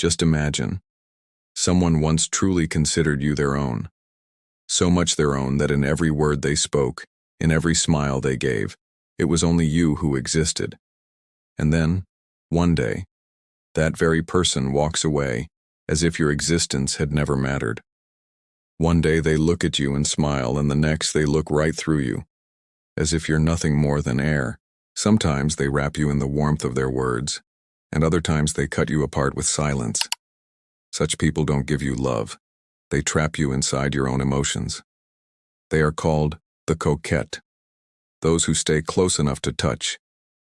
Just imagine. Someone once truly considered you their own. So much their own that in every word they spoke, in every smile they gave, it was only you who existed. And then, one day, that very person walks away as if your existence had never mattered. One day they look at you and smile, and the next they look right through you, as if you're nothing more than air. Sometimes they wrap you in the warmth of their words, and other times they cut you apart with silence. Such people don't give you love. They trap you inside your own emotions. They are called the coquette, those who stay close enough to touch,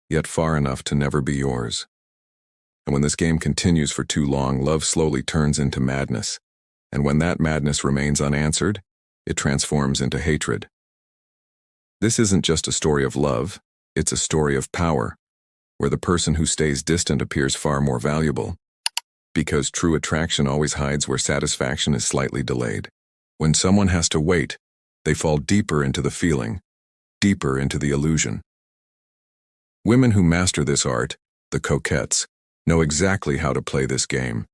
yet far enough to never be yours. And when this game continues for too long, love slowly turns into madness. And when that madness remains unanswered, it transforms into hatred. This isn't just a story of love, it's a story of power, where the person who stays distant appears far more valuable. Because true attraction always hides where satisfaction is slightly delayed. When someone has to wait, they fall deeper into the feeling, deeper into the illusion. Women who master this art, the coquettes, know exactly how to play this game.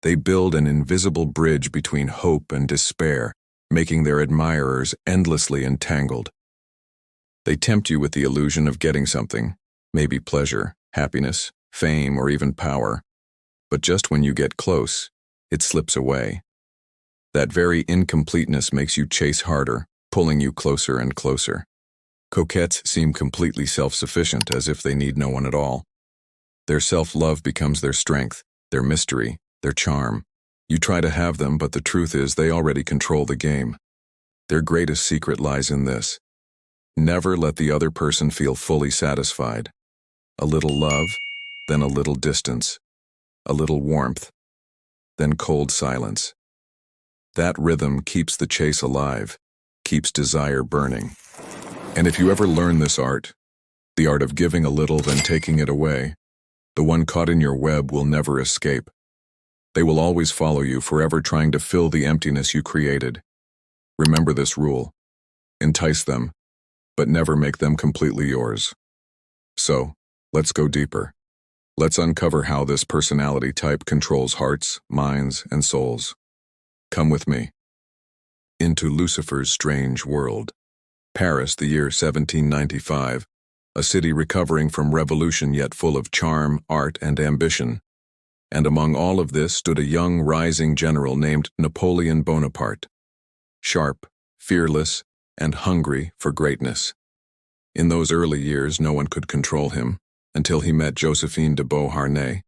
They build an invisible bridge between hope and despair, making their admirers endlessly entangled. They tempt you with the illusion of getting something, maybe pleasure, happiness, fame, or even power. But just when you get close, it slips away. That very incompleteness makes you chase harder, pulling you closer and closer. Coquettes seem completely self-sufficient, as if they need no one at all. Their self-love becomes their strength, their mystery, their charm. You try to have them, but the truth is they already control the game. Their greatest secret lies in this: never let the other person feel fully satisfied. A little love, then a little distance. A little warmth, then cold silence. That rhythm keeps the chase alive, keeps desire burning. And if you ever learn this art, the art of giving a little then taking it away, the one caught in your web will never escape. They will always follow you, forever trying to fill the emptiness you created. Remember this rule: entice them, but never make them completely yours. So, let's go deeper. Let's uncover how this personality type controls hearts, minds, and souls. Come with me. Into Lucifer's strange world. Paris, the year 1795, a city recovering from revolution yet full of charm, art, and ambition. And among all of this stood a young rising general named Napoleon Bonaparte. Sharp, fearless, and hungry for greatness. In those early years, no one could control him, until he met Josephine de Beauharnais.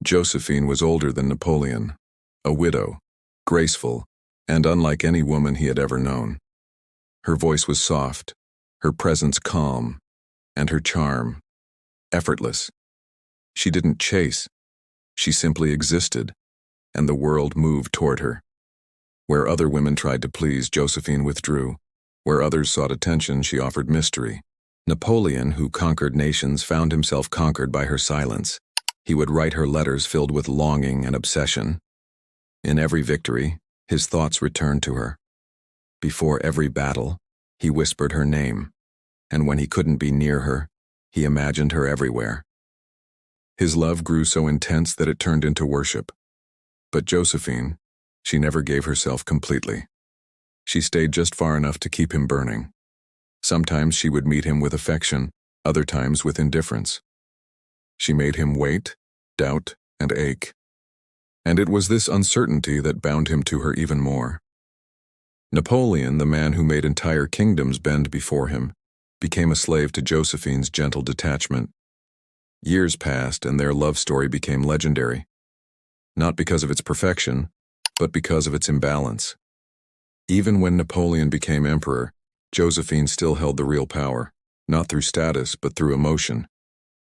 Josephine was older than Napoleon, a widow, graceful, and unlike any woman he had ever known. Her voice was soft, her presence calm, and her charm effortless. She didn't chase, she simply existed, and the world moved toward her. Where other women tried to please, Josephine withdrew. Where others sought attention, she offered mystery. Napoleon, who conquered nations, found himself conquered by her silence. He would write her letters filled with longing and obsession. In every victory, his thoughts returned to her. Before every battle, he whispered her name, and when he couldn't be near her, he imagined her everywhere. His love grew so intense that it turned into worship. But Josephine, she never gave herself completely. She stayed just far enough to keep him burning. Sometimes she would meet him with affection, other times with indifference. She made him wait, doubt, and ache. And it was this uncertainty that bound him to her even more. Napoleon, the man who made entire kingdoms bend before him, became a slave to Josephine's gentle detachment. Years passed, and their love story became legendary. Not because of its perfection, but because of its imbalance. Even when Napoleon became emperor, Josephine still held the real power, not through status, but through emotion.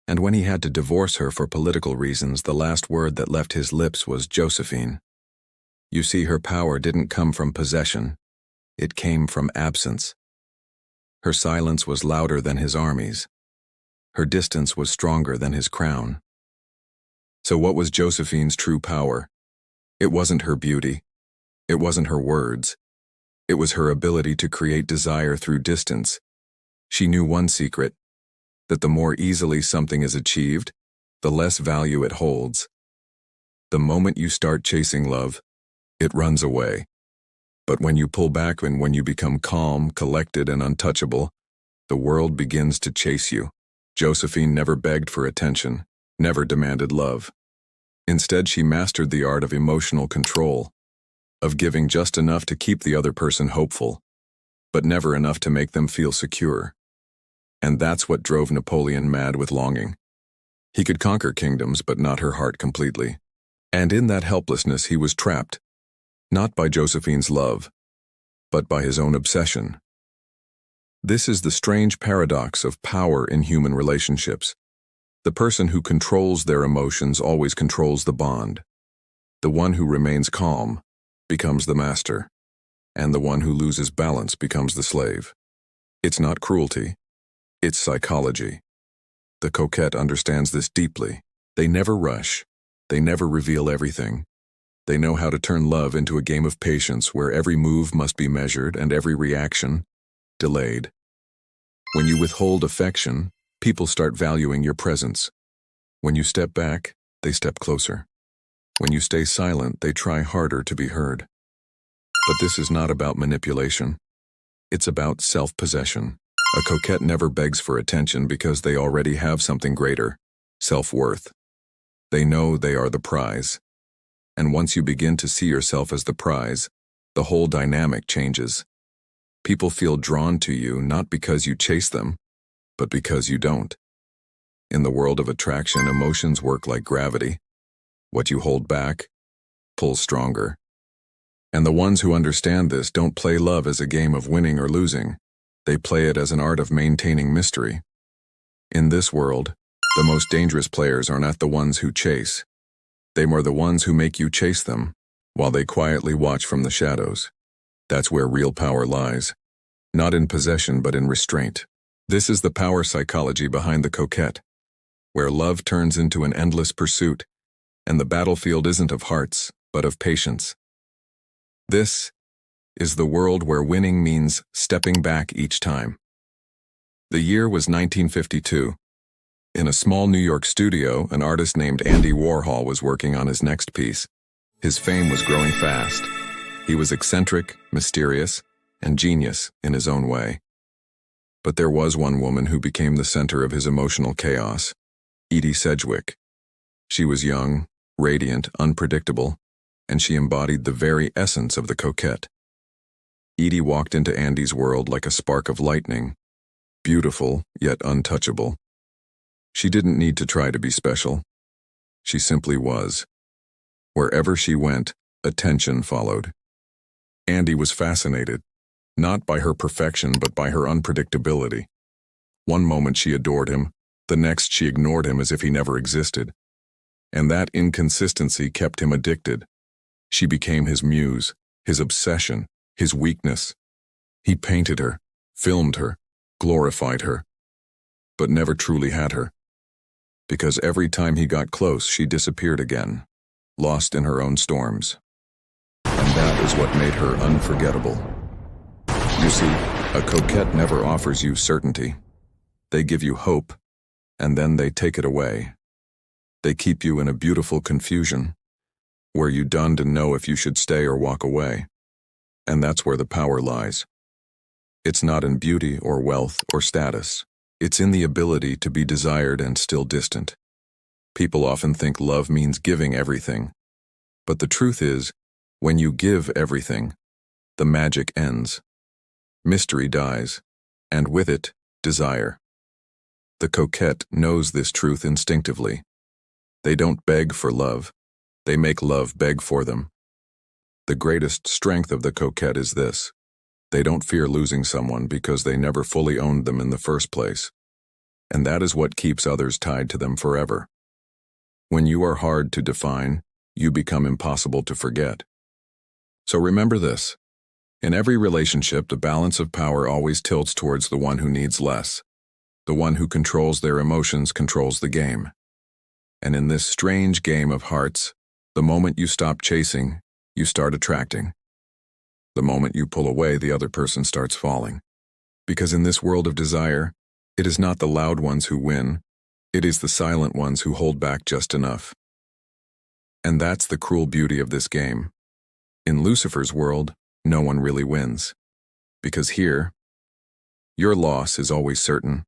And when he had to divorce her for political reasons, the last word that left his lips was Josephine. You see, her power didn't come from possession. It came from absence. Her silence was louder than his armies. Her distance was stronger than his crown. So what was Josephine's true power? It wasn't her beauty. It wasn't her words. It was her ability to create desire through distance. She knew one secret, that the more easily something is achieved, the less value it holds. The moment you start chasing love, it runs away. But when you pull back and when you become calm, collected, and untouchable, the world begins to chase you. Josephine never begged for attention, never demanded love. Instead, she mastered the art of emotional control, of giving just enough to keep the other person hopeful, but never enough to make them feel secure. And that's what drove Napoleon mad with longing. He could conquer kingdoms, but not her heart completely. And in that helplessness he was trapped, not by Josephine's love, but by his own obsession. This is the strange paradox of power in human relationships. The person who controls their emotions always controls the bond. The one who remains calm becomes the master, and the one who loses balance becomes the slave. It's not cruelty, it's psychology. The coquette understands this deeply. They never rush, they never reveal everything. They know how to turn love into a game of patience where every move must be measured and every reaction delayed. When you withhold affection, people start valuing your presence. When you step back, they step closer. When you stay silent, they try harder to be heard. But this is not about manipulation. It's about self-possession. A coquette never begs for attention because they already have something greater, self-worth. They know they are the prize. And once you begin to see yourself as the prize, the whole dynamic changes. People feel drawn to you not because you chase them, but because you don't. In the world of attraction, emotions work like gravity. What you hold back pulls stronger. And the ones who understand this don't play love as a game of winning or losing. They play it as an art of maintaining mystery. In this world, the most dangerous players are not the ones who chase. They are the ones who make you chase them, while they quietly watch from the shadows. That's where real power lies. Not in possession, but in restraint. This is the power psychology behind the coquette, where love turns into an endless pursuit, and the battlefield isn't of hearts, but of patience. This is the world where winning means stepping back each time. The year was 1952. In a small New York studio, an artist named Andy Warhol was working on his next piece. His fame was growing fast. He was eccentric, mysterious, and genius in his own way. But there was one woman who became the center of his emotional chaos, 𝗬𝗎𝗪𝗂. She was young, radiant, unpredictable, and she embodied the very essence of the coquette. Edie walked into Andy's world like a spark of lightning, beautiful yet untouchable. She didn't need to try to be special. She simply was. Wherever she went, attention followed. Andy was fascinated, not by her perfection but by her unpredictability. One moment she adored him, the next she ignored him as if he never existed. And that inconsistency kept him addicted. She became his muse, his obsession, his weakness. He painted her, filmed her, glorified her, but never truly had her. Because every time he got close, she disappeared again, lost in her own storms. And that is what made her unforgettable. You see, a coquette never offers you certainty. They give you hope, and then they take it away. They keep you in a beautiful confusion, where you don't know if you should stay or walk away. And that's where the power lies. It's not in beauty or wealth or status. It's in the ability to be desired and still distant. People often think love means giving everything. But the truth is, when you give everything, the magic ends. Mystery dies, and with it, desire. The coquette knows this truth instinctively. They don't beg for love. They make love beg for them. The greatest strength of the coquette is this. They don't fear losing someone because they never fully owned them in the first place. And that is what keeps others tied to them forever. When you are hard to define, you become impossible to forget. So remember this. In every relationship, the balance of power always tilts towards the one who needs less. The one who controls their emotions controls the game. And in this strange game of hearts, the moment you stop chasing, you start attracting. The moment you pull away, the other person starts falling. Because in this world of desire, it is not the loud ones who win, it is the silent ones who hold back just enough. And that's the cruel beauty of this game. In Lucifer's world, no one really wins. Because here, your loss is always certain.